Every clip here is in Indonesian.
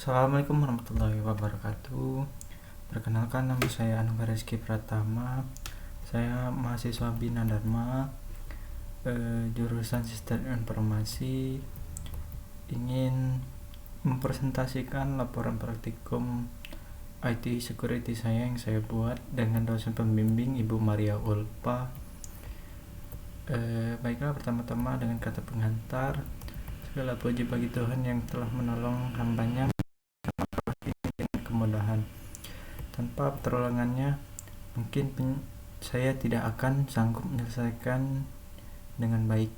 Assalamualaikum warahmatullahi wabarakatuh. Perkenalkan, nama saya Anwar Rizky Pratama. Saya mahasiswa Bina Dharma, jurusan Sistem Informasi. Ingin mempresentasikan laporan praktikum IT Security saya yang saya buat dengan dosen pembimbing Ibu Maria Ulpa. Baiklah, pertama-tama dengan kata pengantar, segala puji bagi Tuhan yang telah menolong hambanya kemudahan. Tanpa pertolongannya, mungkin saya tidak akan sanggup menyelesaikan dengan baik.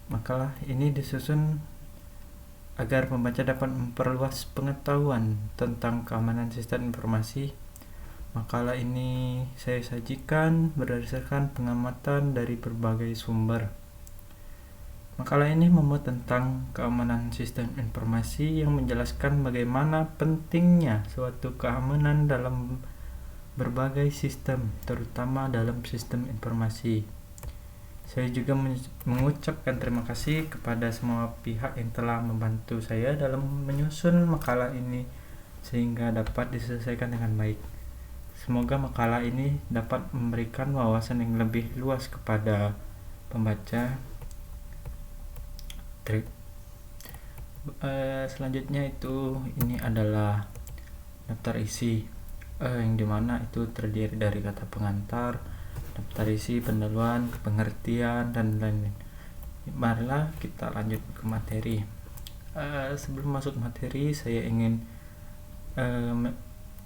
Makalah ini disusun agar pembaca dapat memperluas pengetahuan tentang keamanan sistem informasi. Makalah ini saya sajikan berdasarkan pengamatan dari berbagai sumber. Makalah ini memuat tentang keamanan sistem informasi yang menjelaskan bagaimana pentingnya suatu keamanan dalam berbagai sistem, terutama dalam sistem informasi. Saya juga mengucapkan terima kasih kepada semua pihak yang telah membantu saya dalam menyusun makalah ini sehingga dapat diselesaikan dengan baik. Semoga makalah ini dapat memberikan wawasan yang lebih luas kepada pembaca. Selanjutnya ini adalah daftar isi, yang dimana itu terdiri dari kata pengantar, daftar isi, pendahuluan, pengertian, dan lain-lain. Marilah kita lanjut ke materi. Sebelum masuk materi, saya ingin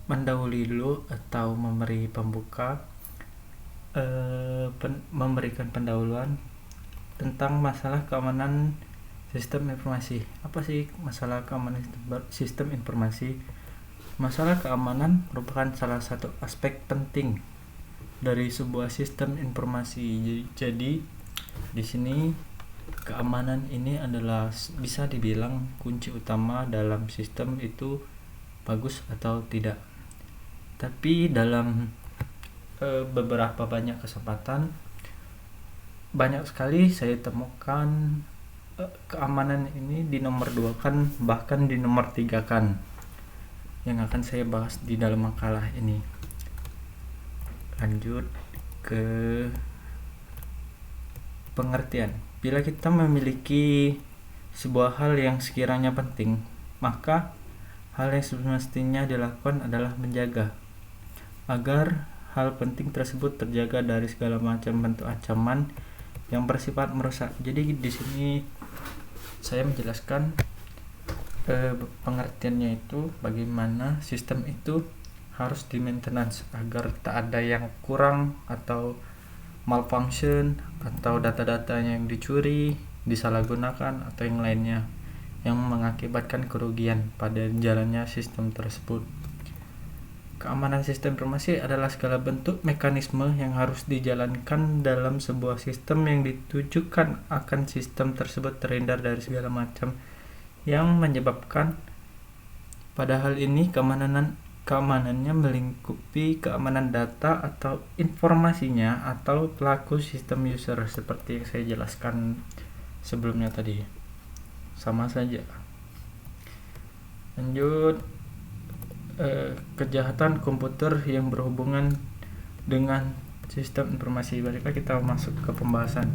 mendahului dulu atau memberi pembuka, memberikan pendahuluan tentang masalah keamanan sistem informasi. Apa sih masalah keamanan sistem informasi? Masalah keamanan merupakan salah satu aspek penting dari sebuah sistem informasi. Jadi di sini keamanan ini adalah bisa dibilang kunci utama dalam sistem itu bagus atau tidak. Tapi dalam beberapa banyak kesempatan, banyak sekali saya temukan keamanan ini dinomor 2-kan, bahkan dinomor 3-kan, yang akan saya bahas di dalam makalah ini. Lanjut ke pengertian. Bila kita memiliki sebuah hal yang sekiranya penting, maka hal yang semestinya dilakukan adalah menjaga agar hal penting tersebut terjaga dari segala macam bentuk ancaman yang bersifat merusak. Jadi di sini saya menjelaskan pengertiannya itu bagaimana sistem itu harus di maintenance agar tak ada yang kurang atau malfunction atau data-datanya yang dicuri, disalahgunakan atau yang lainnya yang mengakibatkan kerugian pada jalannya sistem tersebut. Keamanan sistem informasi adalah segala bentuk mekanisme yang harus dijalankan dalam sebuah sistem yang ditujukan akan sistem tersebut terhindar dari segala macam yang menyebabkan. Pada hal ini keamanannya melingkupi keamanan data atau informasinya atau pelaku sistem user, seperti yang saya jelaskan sebelumnya tadi. Sama saja. Lanjut, kejahatan komputer yang berhubungan dengan sistem informasi. Baiklah, kita masuk ke pembahasan.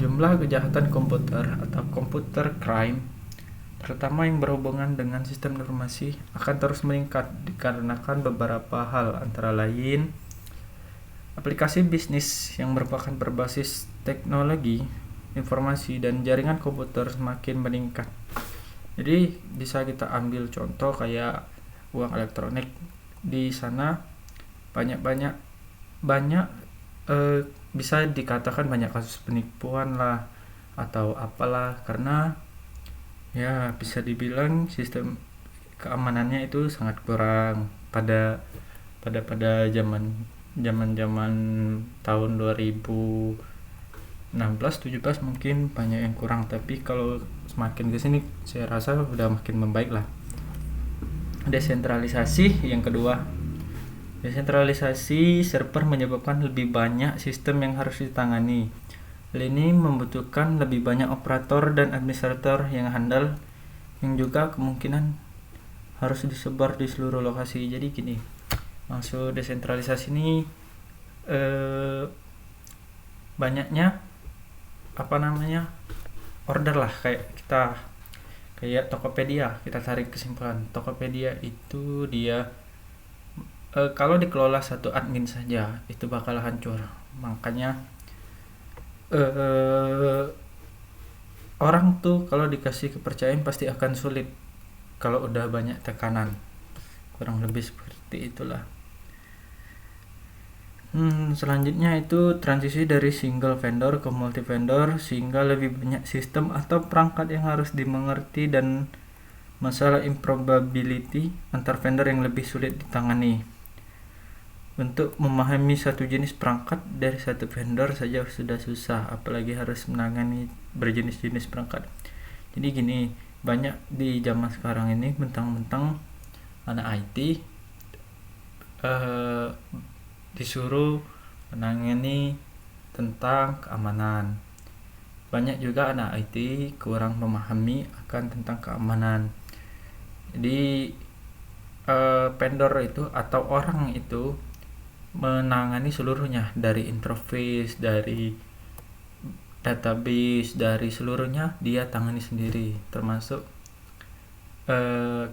Jumlah kejahatan komputer atau computer crime, terutama yang berhubungan dengan sistem informasi, akan terus meningkat dikarenakan beberapa hal, antara lain aplikasi bisnis yang merupakan berbasis teknologi informasi dan jaringan komputer semakin meningkat. Jadi bisa kita ambil contoh kayak uang elektronik. Di sana banyak bisa dikatakan banyak kasus penipuan lah atau apalah, karena ya bisa dibilang sistem keamanannya itu sangat kurang pada zaman tahun 2016-17 mungkin banyak yang kurang, tapi kalau semakin kesini saya rasa udah makin membaik lah. Desentralisasi yang kedua. Desentralisasi server menyebabkan lebih banyak sistem yang harus ditangani. Hal ini membutuhkan lebih banyak operator dan administrator yang handal, yang juga kemungkinan harus disebar di seluruh lokasi. Jadi gini, maksud desentralisasi ini banyaknya order lah, kayak Tokopedia. Kita tarik kesimpulan, Tokopedia itu dia kalau dikelola satu admin saja itu bakal hancur. Makanya orang tuh kalau dikasih kepercayaan pasti akan sulit kalau udah banyak tekanan, kurang lebih seperti itulah. Selanjutnya itu transisi dari single vendor ke multi vendor, sehingga lebih banyak sistem atau perangkat yang harus dimengerti dan masalah improbability antar vendor yang lebih sulit ditangani. Untuk memahami satu jenis perangkat dari satu vendor saja sudah susah, apalagi harus menangani berjenis-jenis perangkat. Jadi gini, banyak di zaman sekarang ini mentang-mentang anak IT disuruh menangani tentang keamanan. Banyak juga anak IT kurang memahami akan tentang keamanan. Jadi vendor itu atau orang itu menangani seluruhnya, dari interface, dari database, dari seluruhnya dia tangani sendiri, termasuk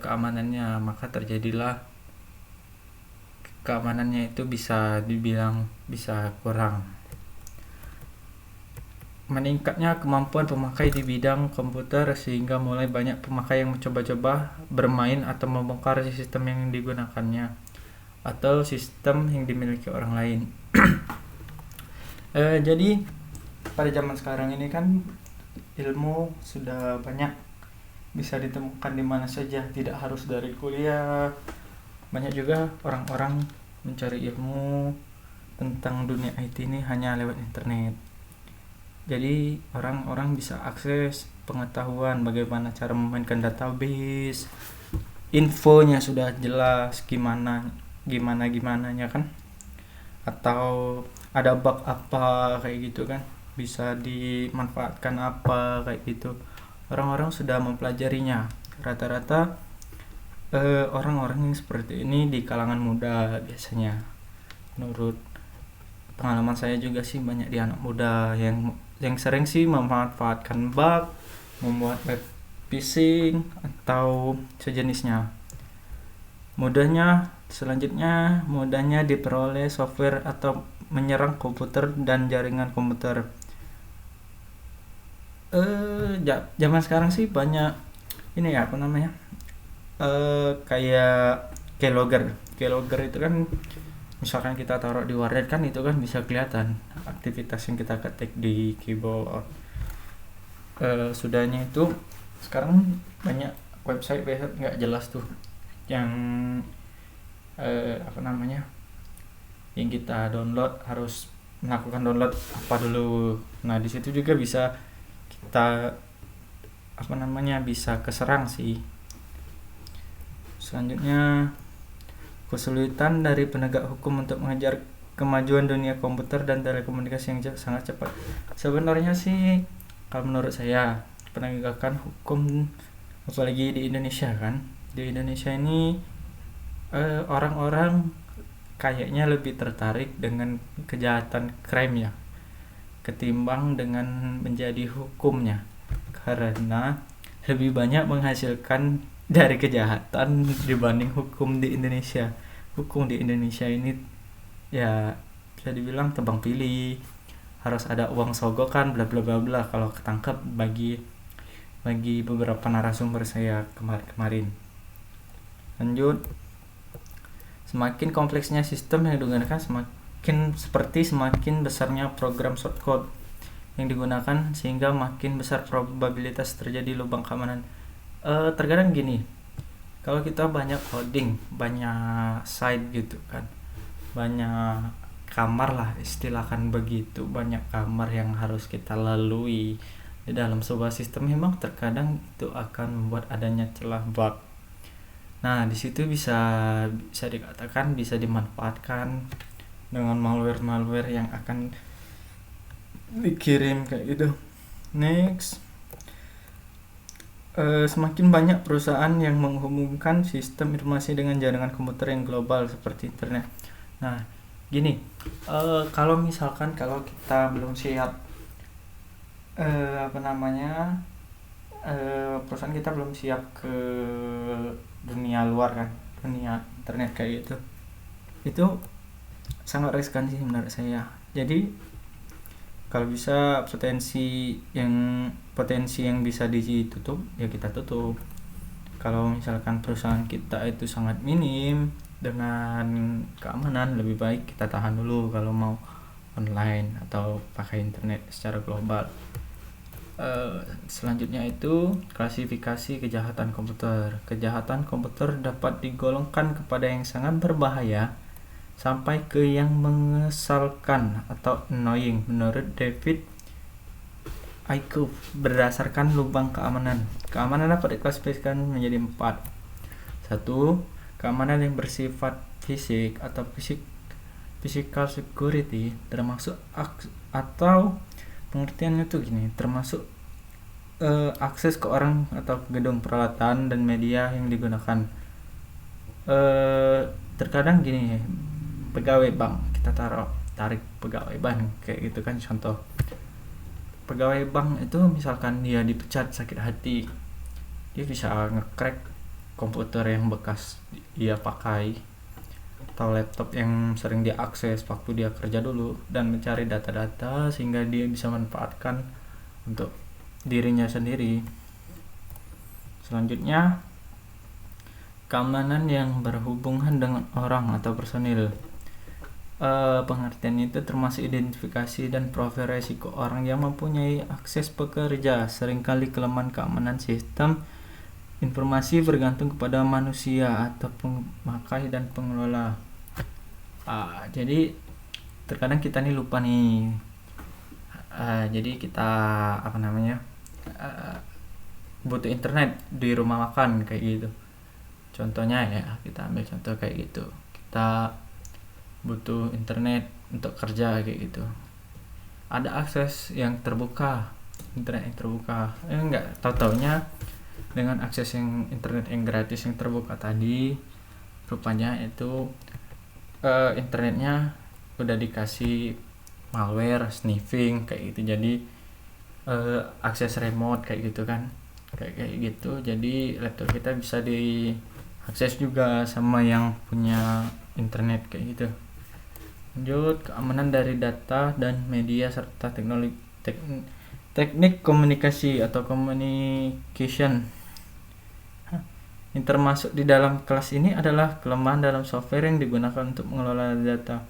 keamanannya. Maka terjadilah keamanannya itu bisa dibilang bisa kurang. Meningkatnya kemampuan pemakai di bidang komputer sehingga mulai banyak pemakai yang mencoba-coba bermain atau membongkar sistem yang digunakannya atau sistem yang dimiliki orang lain. Jadi pada zaman sekarang ini kan ilmu sudah banyak bisa ditemukan di mana saja, tidak harus dari kuliah. Banyak juga orang-orang mencari ilmu tentang dunia IT ini hanya lewat internet. Jadi orang-orang bisa akses pengetahuan bagaimana cara memainkan database, infonya sudah jelas gimananya kan, atau ada bug apa kayak gitu kan, bisa dimanfaatkan apa kayak gitu. Orang-orang sudah mempelajarinya. Rata-rata orang-orang yang seperti ini di kalangan muda biasanya. Menurut pengalaman saya juga sih, banyak di anak muda yang sering sih memanfaatkan bug, membuat web phishing atau sejenisnya. Selanjutnya mudahnya diperoleh software atau menyerang komputer dan jaringan komputer. Zaman sekarang sih banyak ini ya, kayak keylogger itu kan, misalkan kita taruh di warnet kan, itu kan bisa kelihatan aktivitas yang kita ketik di keyboard. Sudahnya itu sekarang banyak website nggak jelas tuh yang yang kita download, harus melakukan download apa dulu. Nah di situ juga bisa kita bisa keserang sih. Selanjutnya, kesulitan dari penegak hukum untuk mengejar kemajuan dunia komputer dan telekomunikasi yang sangat cepat. Sebenarnya sih kalau menurut saya, penegakan hukum apalagi di Indonesia kan, di Indonesia ini orang-orang kayaknya lebih tertarik dengan kejahatan crime ya ketimbang dengan menjadi hukumnya, karena lebih banyak menghasilkan dari kejahatan dibanding hukum di Indonesia. Hukum di Indonesia ini ya bisa dibilang tebang pilih, harus ada uang sogokan bla bla bla bla kalau ketangkep, bagi beberapa narasumber saya kemarin. Lanjut, semakin kompleksnya sistem yang digunakan, semakin besarnya program shortcode yang digunakan, sehingga makin besar probabilitas terjadi lubang keamanan. Terkadang gini, kalau kita banyak coding, banyak site gitu kan, banyak kamar lah istilahkan begitu, banyak kamar yang harus kita lalui di dalam sebuah sistem, memang terkadang itu akan membuat adanya celah bug. Nah di situ bisa dikatakan bisa dimanfaatkan dengan malware yang akan dikirim kayak gitu. Next, Semakin banyak perusahaan yang menghubungkan sistem informasi dengan jaringan komputer yang global seperti internet. Nah, gini, kalau misalkan kalau kita belum siap, perusahaan kita belum siap ke dunia luar kan, dunia internet kayak gitu, itu sangat riskan sih menurut saya. Jadi kalau bisa potensi yang bisa ditutup ya kita tutup. Kalau misalkan perusahaan kita itu sangat minim dengan keamanan, lebih baik kita tahan dulu kalau mau online atau pakai internet secara global. Selanjutnya itu klasifikasi kejahatan komputer. Kejahatan komputer dapat digolongkan kepada yang sangat berbahaya sampai ke yang mengesalkan atau annoying menurut David Aikuff berdasarkan lubang keamanan. Keamanan dapat diklasifikasikan menjadi 4. 1. Keamanan yang bersifat fisik atau physical security, termasuk atau pengertiannya tuh gini, termasuk akses ke orang atau gedung, peralatan dan media yang digunakan. Terkadang gini, pegawai bank, kita tarik pegawai bank kayak gitu kan, contoh pegawai bank itu misalkan dia dipecat sakit hati, dia bisa nge-crack komputer yang bekas dia pakai atau laptop yang sering dia akses waktu dia kerja dulu dan mencari data-data sehingga dia bisa manfaatkan untuk dirinya sendiri. Selanjutnya, keamanan yang berhubungan dengan orang atau personil. Pengertian itu termasuk identifikasi dan profil resiko orang yang mempunyai akses pekerja. Seringkali kelemahan keamanan sistem informasi bergantung kepada manusia atau pemakai dan pengelola. Jadi terkadang kita nih lupa nih. Jadi kita butuh internet di rumah makan kayak gitu. Contohnya ya, kita ambil contoh kayak gitu. Kita butuh internet untuk kerja kayak gitu. Ada akses yang terbuka, internet yang terbuka. Enggak, tahu-taunya dengan akses yang internet yang gratis yang terbuka tadi, rupanya itu internetnya udah dikasih malware, sniffing kayak gitu. Jadi akses remote kayak gitu kan, kayak gitu. Jadi laptop kita bisa diakses juga sama yang punya internet kayak gitu. Lanjut, keamanan dari data dan media serta teknik komunikasi atau communication. Yang termasuk di dalam kelas ini adalah kelemahan dalam software yang digunakan untuk mengelola data.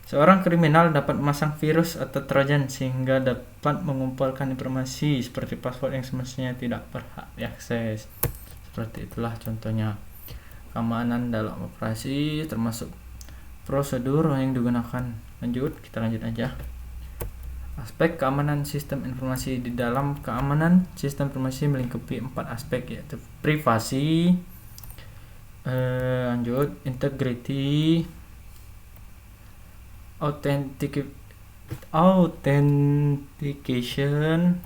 Seorang kriminal dapat memasang virus atau trojan sehingga dapat mengumpulkan informasi seperti password yang semestinya tidak berhak diakses. Seperti itulah contohnya. Keamanan dalam operasi termasuk prosedur yang digunakan. Kita lanjut aja. Aspek keamanan sistem informasi. Di dalam keamanan sistem informasi melingkupi 4 aspek, yaitu privasi, integrity, authentication,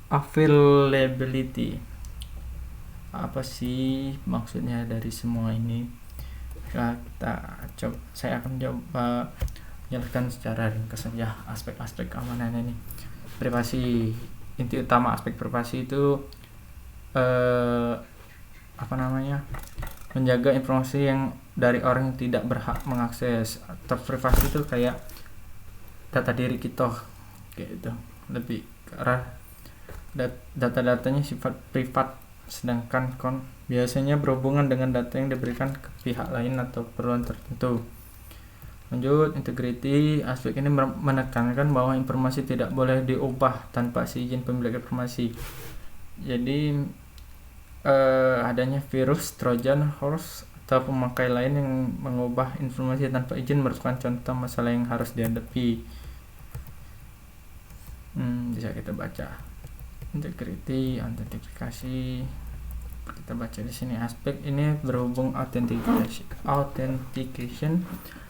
availability. Apa sih maksudnya dari semua ini? Saya akan coba menjelaskan secara ringkas saja aspek-aspek keamanan ini. Privasi, inti utama aspek privasi itu menjaga informasi yang dari orang yang tidak berhak mengakses. Atau privasi itu kayak data diri kita kayak gitu, lebih ke arah data-datanya sifat privat, sedangkan biasanya berhubungan dengan data yang diberikan ke pihak lain atau keperluan tertentu. Lanjut, integrity. Aspek ini menekankan bahwa informasi tidak boleh diubah tanpa izin pemilik informasi. Jadi adanya virus, trojan, horse atau pemakai lain yang mengubah informasi tanpa izin merupakan contoh masalah yang harus dihadapi. Bisa kita baca integrity, autentifikasi, Kita baca di sini, aspek ini berhubung authentication.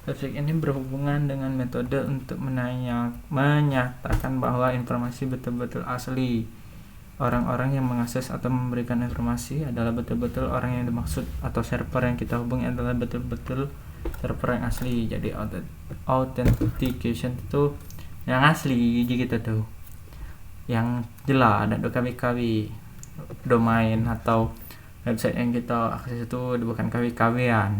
Aspek ini berhubungan dengan metode untuk menyatakan bahwa informasi betul-betul asli. Orang-orang yang mengakses atau memberikan informasi adalah betul-betul orang yang dimaksud, atau server yang kita hubungi adalah betul-betul server yang asli. Jadi authentication itu yang asli gitu tuh, yang jelas, ada KW-KW domain atau website yang kita akses itu bukan KW-KW-an.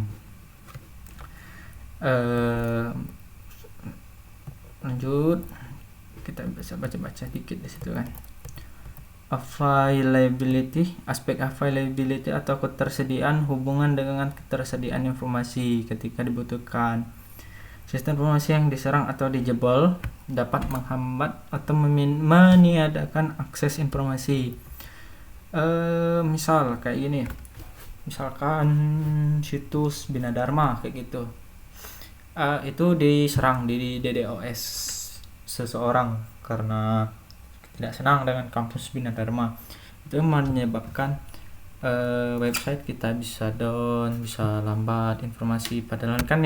Lanjut, kita bisa baca-baca dikit di situ kan. Availability, aspek availability atau ketersediaan, hubungan dengan ketersediaan informasi ketika dibutuhkan. Sistem informasi yang diserang atau dijebol dapat menghambat atau meniadakan akses informasi. Misal kayak gini, misalkan situs Bina Dharma kayak gitu, itu diserang di DDoS seseorang karena tidak senang dengan kampus Bina Dharma. Itu menyebabkan website kita bisa down, bisa lambat informasi, padahal kan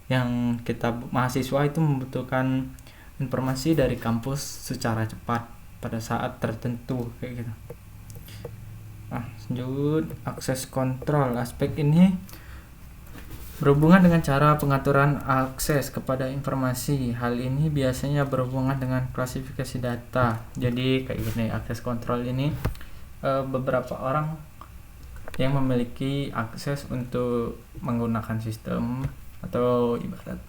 yang kita mahasiswa itu membutuhkan informasi dari kampus secara cepat pada saat tertentu kayak gitu. Lanjut, akses kontrol. Aspek ini berhubungan dengan cara pengaturan akses kepada informasi. Hal ini biasanya berhubungan dengan klasifikasi data. Jadi kayak gini, akses kontrol ini beberapa orang yang memiliki akses untuk menggunakan sistem, atau ibarat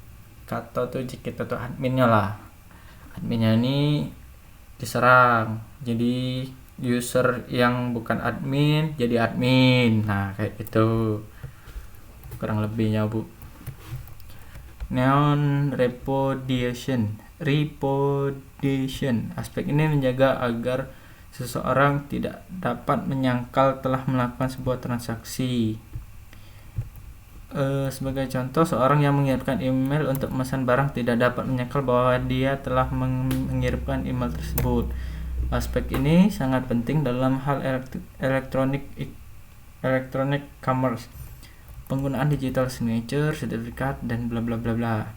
kata tuh kita tuh adminnya lah. Adminnya ini diserang, jadi user yang bukan admin jadi admin. Nah kayak gitu kurang lebihnya bu. Non repudiation. Aspek ini menjaga agar seseorang tidak dapat menyangkal telah melakukan sebuah transaksi. Sebagai contoh, seorang yang mengirimkan email untuk memesan barang tidak dapat menyangkal bahwa dia telah mengirimkan email tersebut. Aspek ini sangat penting dalam hal electronic commerce, penggunaan digital signature, sertifikat, dan bla bla bla bla.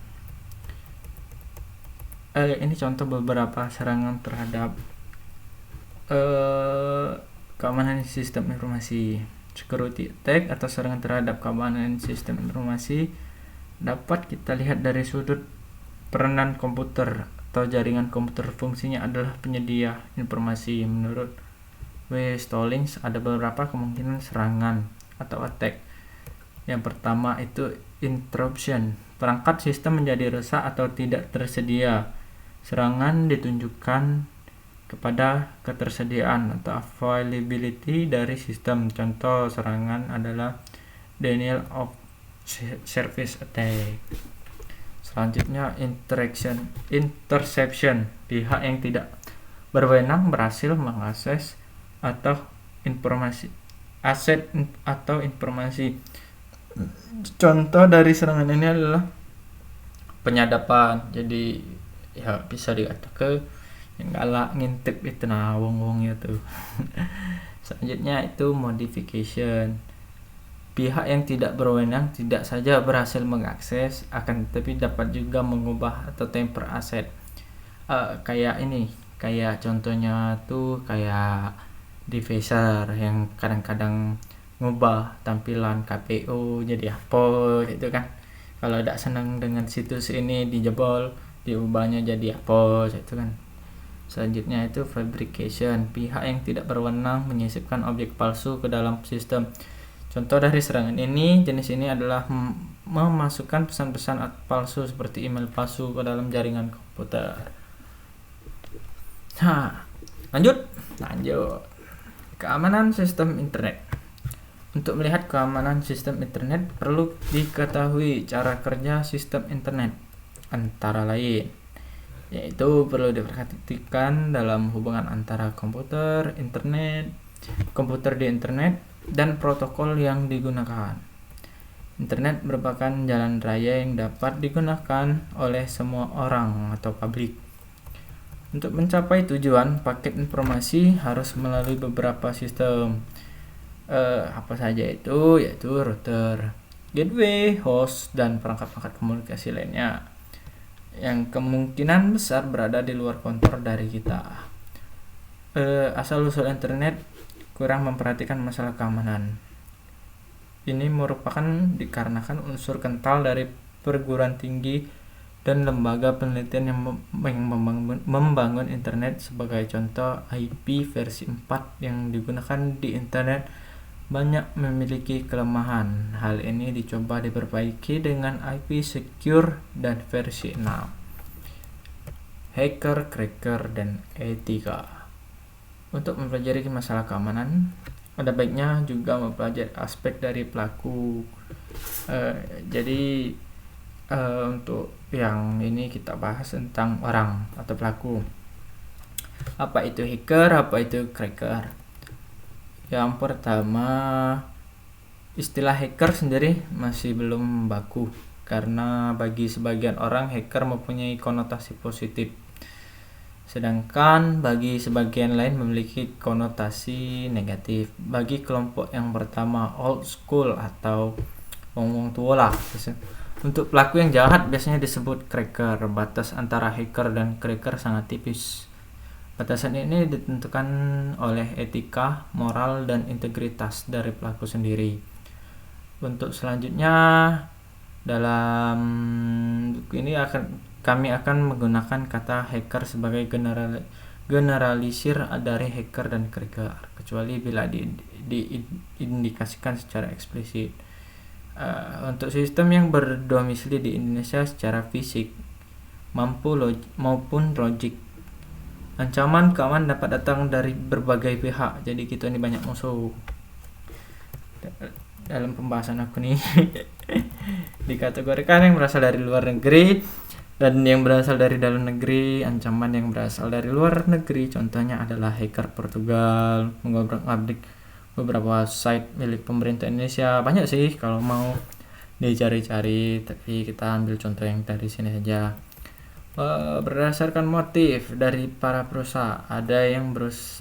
Ini contoh beberapa serangan terhadap keamanan sistem informasi. Security attack atau serangan terhadap keamanan sistem informasi dapat kita lihat dari sudut peranan komputer atau jaringan komputer. Fungsinya adalah penyedia informasi. Menurut W. Stallings, ada beberapa kemungkinan serangan atau attack. Yang pertama itu interruption. Perangkat sistem menjadi rusak atau tidak tersedia. Serangan ditunjukkan kepada ketersediaan atau availability dari sistem. Contoh serangan adalah denial of service attack. Selanjutnya interception. Pihak yang tidak berwenang berhasil mengakses atau aset atau informasi. Contoh dari serangan ini adalah penyadapan. Jadi ya bisa dikatakan yang galak ngintip itu nah wong-wongnya tuh. Selanjutnya itu modification. Pihak yang tidak berwenang tidak saja berhasil mengakses, akan tetapi dapat juga mengubah atau temper aset. Kayak contohnya tuh kayak defacer yang kadang-kadang ngubah tampilan KPU jadi apa gitu kan. Kalau tidak senang dengan situs ini dijebol, diubahnya jadi apa gitu kan. Selanjutnya itu fabrication. Pihak yang tidak berwenang menyisipkan objek palsu ke dalam sistem. Contoh dari serangan ini, jenis ini adalah memasukkan pesan-pesan palsu seperti email palsu ke dalam jaringan komputer. Lanjut. Keamanan sistem internet. Untuk melihat keamanan sistem internet perlu diketahui cara kerja sistem internet, antara lain yaitu perlu diperhatikan dalam hubungan antara komputer di internet, dan protokol yang digunakan. Internet merupakan jalan raya yang dapat digunakan oleh semua orang atau publik. Untuk mencapai tujuan, paket informasi harus melalui beberapa sistem. Apa saja itu? Yaitu router, gateway, host, dan perangkat-perangkat komunikasi lainnya yang kemungkinan besar berada di luar kontrol dari kita. Asal-usul internet kurang memperhatikan masalah keamanan. Ini merupakan dikarenakan unsur kental dari perguruan tinggi dan lembaga penelitian yang membangun internet. Sebagai contoh, IP versi 4 yang digunakan di internet banyak memiliki kelemahan. Hal ini dicoba diperbaiki dengan IP secure dan versi 6. Hacker, cracker, dan etika. Untuk mempelajari masalah keamanan, ada baiknya juga mempelajari aspek dari pelaku. Jadi untuk yang ini kita bahas tentang orang atau pelaku. Apa itu hacker, apa itu cracker? Yang pertama, istilah hacker sendiri masih belum baku karena bagi sebagian orang hacker mempunyai konotasi positif, sedangkan bagi sebagian lain memiliki konotasi negatif. Bagi kelompok yang pertama, old school atau wong tua lah. Untuk pelaku yang jahat biasanya disebut cracker. Batas antara hacker dan cracker sangat tipis. Batasan ini ditentukan oleh etika, moral, dan integritas dari pelaku sendiri. Untuk selanjutnya, dalam buku ini kami akan menggunakan kata hacker sebagai generalisir dari hacker dan cracker, kecuali bila diindikasikan secara eksplisit. Untuk sistem yang berdomisili di Indonesia secara fisik maupun logik, ancaman keamanan dapat datang dari berbagai pihak. Jadi kita ini banyak musuh. Dalam pembahasan aku nih dikategorikan yang berasal dari luar negeri dan yang berasal dari dalam negeri. Ancaman yang berasal dari luar negeri contohnya adalah hacker Portugal mengobrak-abrik beberapa site milik pemerintah Indonesia. Banyak sih kalau mau dicari-cari, tapi kita ambil contoh yang dari sini saja. Berdasarkan motif dari para perusahaan, ada yang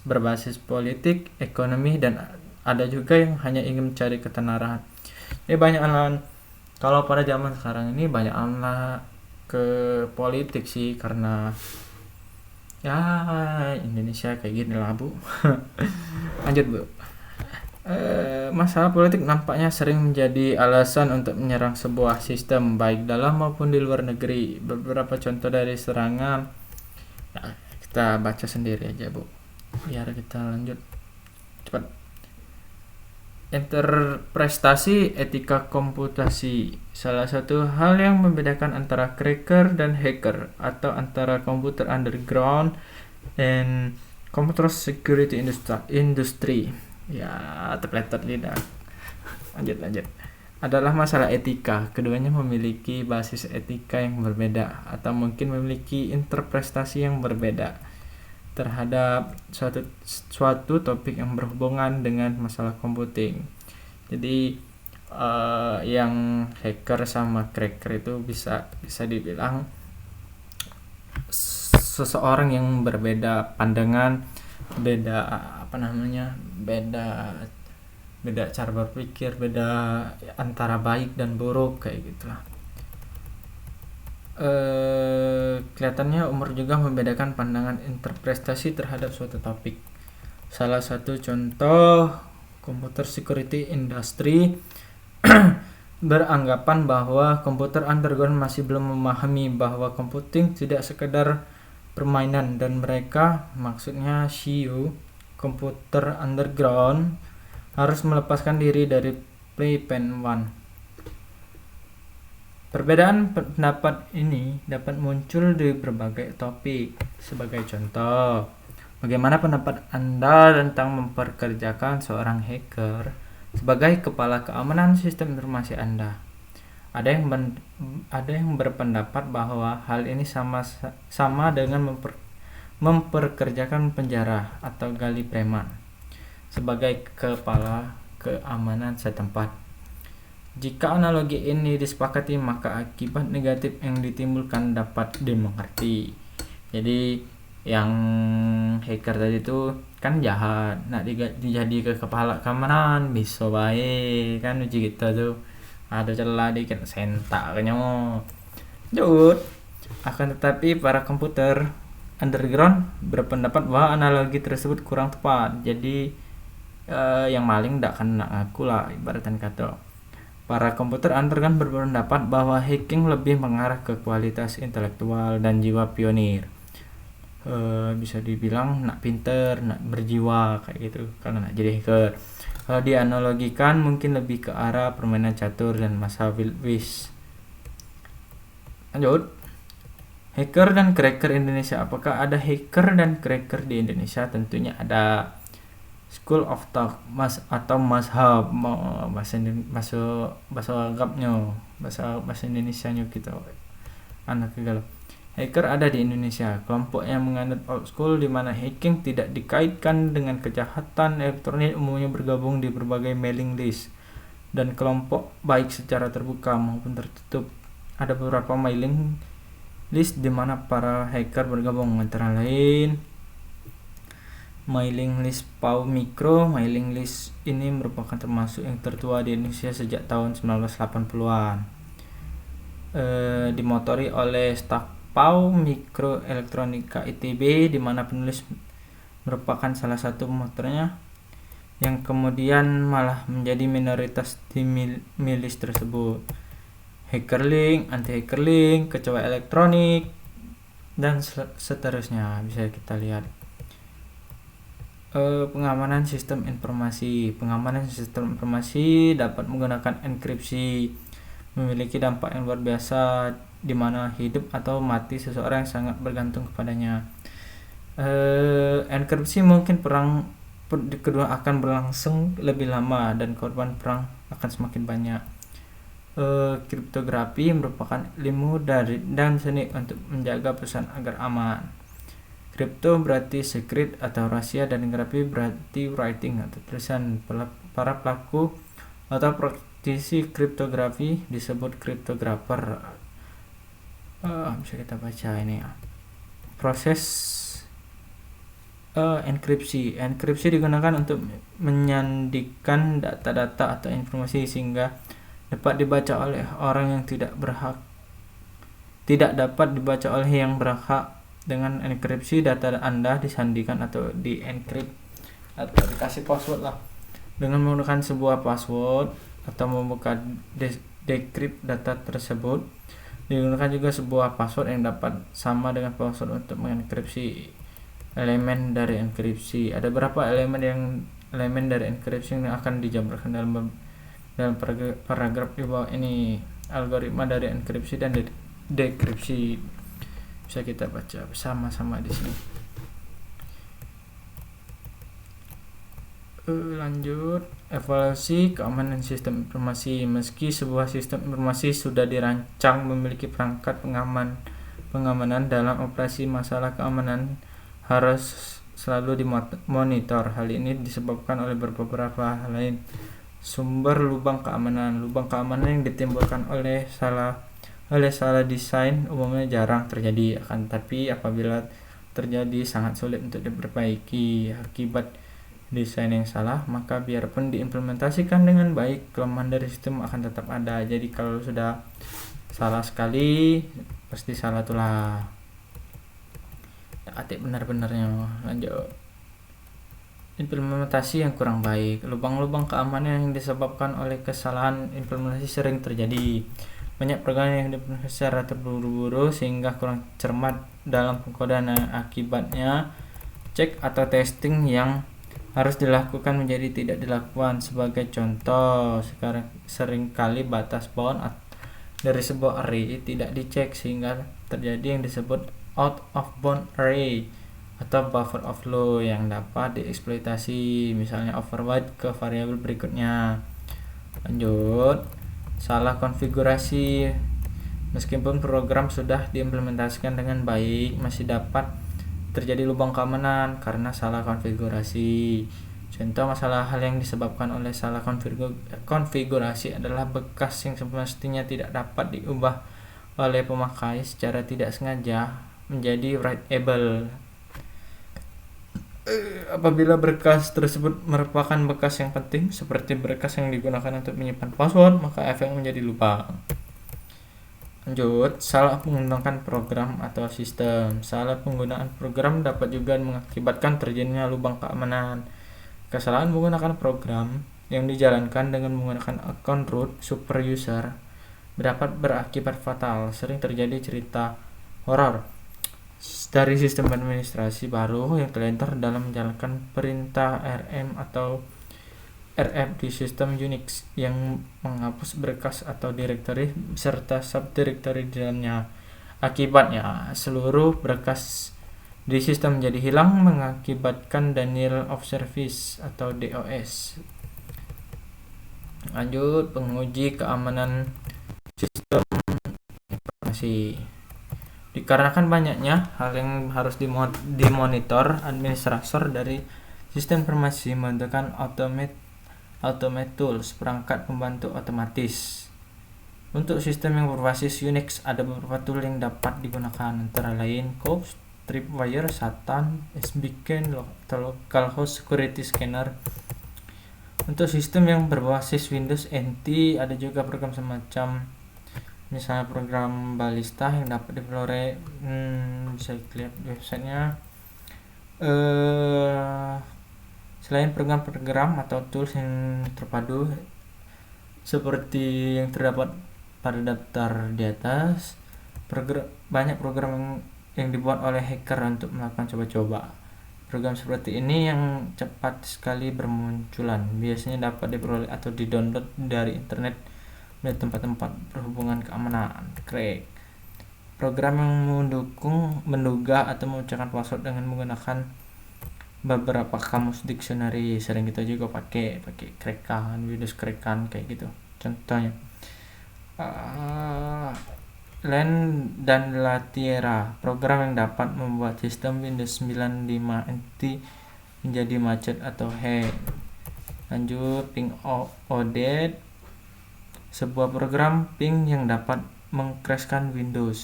berbasis politik, ekonomi, dan ada juga yang hanya ingin mencari ketenaran. Ini banyak kalau pada zaman sekarang ini banyak ke politik sih, karena ya Indonesia kayak gini lah Bu. Lanjut Bu. Masalah politik nampaknya sering menjadi alasan untuk menyerang sebuah sistem baik dalam maupun di luar negeri. Beberapa contoh dari serangan, nah, kita baca sendiri aja Bu, biar kita lanjut cepat. Interpretasi etika komputasi. Salah satu hal yang membedakan antara cracker dan hacker, atau antara computer underground dan computer security industry. Ya, terpeletot lidah. Lanjut. Adalah masalah etika. Keduanya memiliki basis etika yang berbeda, atau mungkin memiliki interpretasi yang berbeda terhadap suatu topik yang berhubungan dengan masalah computing. Jadi yang hacker sama cracker itu bisa dibilang seseorang yang berbeda pandangan, beda cara berpikir, beda antara baik dan buruk, kayak gitulah. Kelihatannya umur juga membedakan pandangan interpretasi terhadap suatu topik. Salah satu contoh, computer security industry beranggapan bahwa komputer underground masih belum memahami bahwa computing tidak sekedar permainan, dan mereka, maksudnya CU komputer underground, harus melepaskan diri dari Playpen 1. Perbedaan pendapat ini dapat muncul di berbagai topik. Sebagai contoh, bagaimana pendapat Anda tentang memperkerjakan seorang hacker sebagai kepala keamanan sistem informasi Anda? Ada yang berpendapat bahwa hal ini sama dengan memperkerjakan penjara atau gali preman sebagai kepala keamanan setempat. Jika analogi ini disepakati, maka akibat negatif yang ditimbulkan dapat dimengerti. Jadi yang hacker tadi itu kan jahat, nak dijadi ke kepala keamanan bisa baik kan, uji kita tuh ada celah dikit sentak kenyo jut. Akan tetapi para komputer underground berpendapat bahwa analogi tersebut kurang tepat, jadi yang maling tidak akan ngaku lah, ibaratkan kata. Para komputer underground berpendapat bahwa hacking lebih mengarah ke kualitas intelektual dan jiwa pionir. Bisa dibilang nak pinter, nak berjiwa kayak gitu kalau nak jadi hacker. Kalau dianalogikan mungkin lebih ke arah permainan catur dan masa Wild West. Lanjut. Hacker dan cracker Indonesia. Apakah ada hacker dan cracker di Indonesia? Tentunya ada. School of Thought atau mazhab bahasa Arabnya, bahasa Indonesianya gitu. Anak galau. Hacker ada di Indonesia, kelompok yang menganut old school di mana hacking tidak dikaitkan dengan kejahatan elektronik, umumnya bergabung di berbagai mailing list dan kelompok baik secara terbuka maupun tertutup. Ada beberapa mailing list di mana para hacker bergabung, antara lain mailing list Pau Mikro. Mailing list ini merupakan termasuk yang tertua di Indonesia sejak tahun 1980-an. Dimotori oleh staf Pau Mikro Elektronika ITB, di mana penulis merupakan salah satu motornya, yang kemudian malah menjadi minoritas di milis tersebut. Hackerlink, anti hackerlink, kecoa elektronik, dan seterusnya bisa kita lihat. Pengamanan sistem informasi. Pengamanan sistem informasi dapat menggunakan enkripsi, memiliki dampak yang luar biasa di mana hidup atau mati seseorang sangat bergantung kepadanya. Enkripsi mungkin perang kedua akan berlangsung lebih lama dan korban perang akan semakin banyak. Kriptografi merupakan ilmu dan seni untuk menjaga pesan agar aman. Kripto berarti secret atau rahasia, dan grafi berarti writing atau tulisan. Para pelaku atau praktisi kriptografi disebut kriptografer. Bisa kita baca ini ya. Proses enkripsi. Enkripsi digunakan untuk menyandikan data-data atau informasi sehingga dapat dibaca oleh orang yang tidak dapat dibaca oleh yang berhak. Dengan enkripsi, data Anda disandikan atau di-encrypt atau dikasih password lah. Dengan menggunakan sebuah password atau membuka decrypt data tersebut, digunakan juga sebuah password yang dapat sama dengan password untuk mengenkripsi elemen dari enkripsi. Ada beberapa elemen dari enkripsi yang akan dijabarkan dalam paragraf di bawah ini. Algoritma dari enkripsi dan dekripsi bisa kita baca bersama-sama di sini. Lanjut, evaluasi keamanan sistem informasi. Meski sebuah sistem informasi sudah dirancang memiliki perangkat pengamanan dalam operasi, masalah keamanan harus selalu dimonitor. Hal ini disebabkan oleh beberapa hal lain. Sumber lubang keamanan. Lubang keamanan yang ditimbulkan oleh salah desain umumnya jarang terjadi, akan tapi apabila terjadi sangat sulit untuk diperbaiki. Akibat desain yang salah, maka biarpun diimplementasikan dengan baik, kelemahan dari sistem akan tetap ada. Jadi kalau sudah salah sekali, pasti salah itulah. Atik benar-benarnya. Lanjut, implementasi yang kurang baik. Lubang-lubang keamanan yang disebabkan oleh kesalahan implementasi sering terjadi. Banyak program yang diimplementasi secara terburu-buru sehingga kurang cermat dalam pengkodean. Akibatnya cek atau testing yang harus dilakukan menjadi tidak dilakukan. Sebagai contoh, seringkali batas bound dari sebuah array tidak dicek sehingga terjadi yang disebut out of bound array atau buffer overflow yang dapat dieksploitasi, misalnya override ke variabel berikutnya. Lanjut, salah konfigurasi. Meskipun program sudah diimplementasikan dengan baik, masih dapat terjadi lubang keamanan karena salah konfigurasi. Contoh masalah hal yang disebabkan oleh salah konfigurasi adalah bekas yang semestinya tidak dapat diubah oleh pemakai secara tidak sengaja menjadi writable. Apabila berkas tersebut merupakan bekas yang penting seperti berkas yang digunakan untuk menyimpan password, maka efek menjadi lupa. Lanjut, salah menggunakan program atau sistem. Salah penggunaan program dapat juga mengakibatkan terjadinya lubang keamanan. Kesalahan menggunakan program yang dijalankan dengan menggunakan account root super user dapat berakibat fatal. Sering terjadi cerita horor dari sistem administrasi baru yang terlempar dalam menjalankan perintah RM atau RF di sistem Unix yang menghapus berkas atau directory serta subdirectory di dalamnya. Akibatnya, seluruh berkas di sistem menjadi hilang mengakibatkan denial of service atau DOS. Lanjut, penguji keamanan sistem informasi. Dikarenakan banyaknya hal yang harus dimonitor, administrator dari sistem informasi membutuhkan automate tools, perangkat pembantu otomatis. Untuk sistem yang berbasis Unix, ada beberapa tool yang dapat digunakan, antara lain Cops, Tripwire, Satan, SBCan, Localhost Security Scanner. Untuk sistem yang berbasis Windows NT, ada juga program semacam misalnya program Ballista yang dapat diperoleh, bisa lihat di websitenya. Selain program-program atau tools yang terpadu seperti yang terdapat pada daftar di atas, banyak program yang dibuat oleh hacker untuk melakukan coba-coba. Program seperti ini yang cepat sekali bermunculan, biasanya dapat diperoleh atau di-download dari internet dari tempat-tempat berhubungan keamanan. Crack. Program yang menduga atau mengucapkan password dengan menggunakan beberapa kamus dictionary, sering kita juga pakai crackan, Windows crackan kayak gitu. Contohnya Len dan Latiera, program yang dapat membuat sistem Windows 95 NT menjadi macet atau hack. Lanjut, ping audit, sebuah program ping yang dapat mengcrashkan Windows.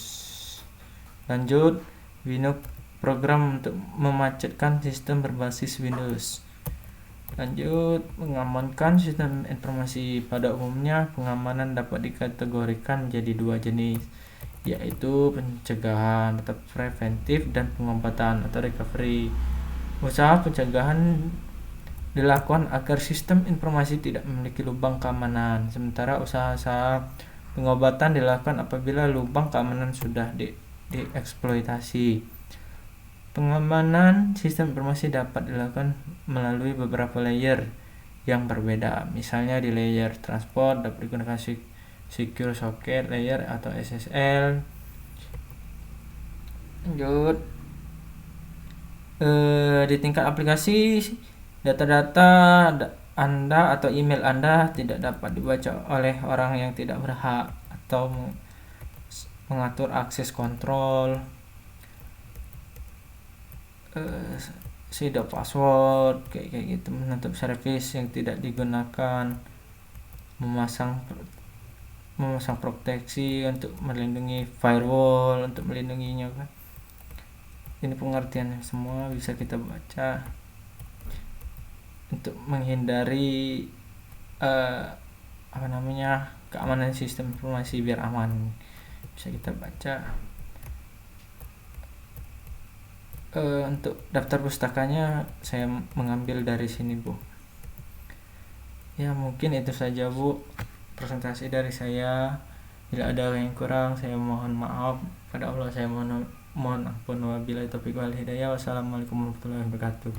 Lanjut, Winux, program untuk memacetkan sistem berbasis Windows. Lanjut, mengamankan sistem informasi. Pada umumnya, pengamanan dapat dikategorikan menjadi dua jenis, yaitu pencegahan atau preventif dan pengobatan atau recovery. Usaha pencegahan dilakukan agar sistem informasi tidak memiliki lubang keamanan, sementara usaha pengobatan dilakukan apabila lubang keamanan sudah dieksploitasi. Pengamanan sistem informasi dapat dilakukan melalui beberapa layer yang berbeda. Misalnya di layer transport dapat digunakan secure socket layer atau SSL. Lanjut, di tingkat aplikasi, data-data Anda atau email Anda tidak dapat dibaca oleh orang yang tidak berhak, atau mengatur akses kontrol, sudo password kayak gitu, menutup service yang tidak digunakan, memasang proteksi untuk melindungi firewall untuk melindunginya kan. Ini pengertiannya semua bisa kita baca untuk menghindari keamanan sistem informasi biar aman, bisa kita baca. Untuk daftar pustakanya saya mengambil dari sini, Bu. Ya, mungkin itu saja, Bu, presentasi dari saya. Bila ada yang kurang, saya mohon maaf. Pada Allah saya mohon ampun. Wabillahi taufiq wal hidayah. Wassalamualaikum warahmatullahi wabarakatuh.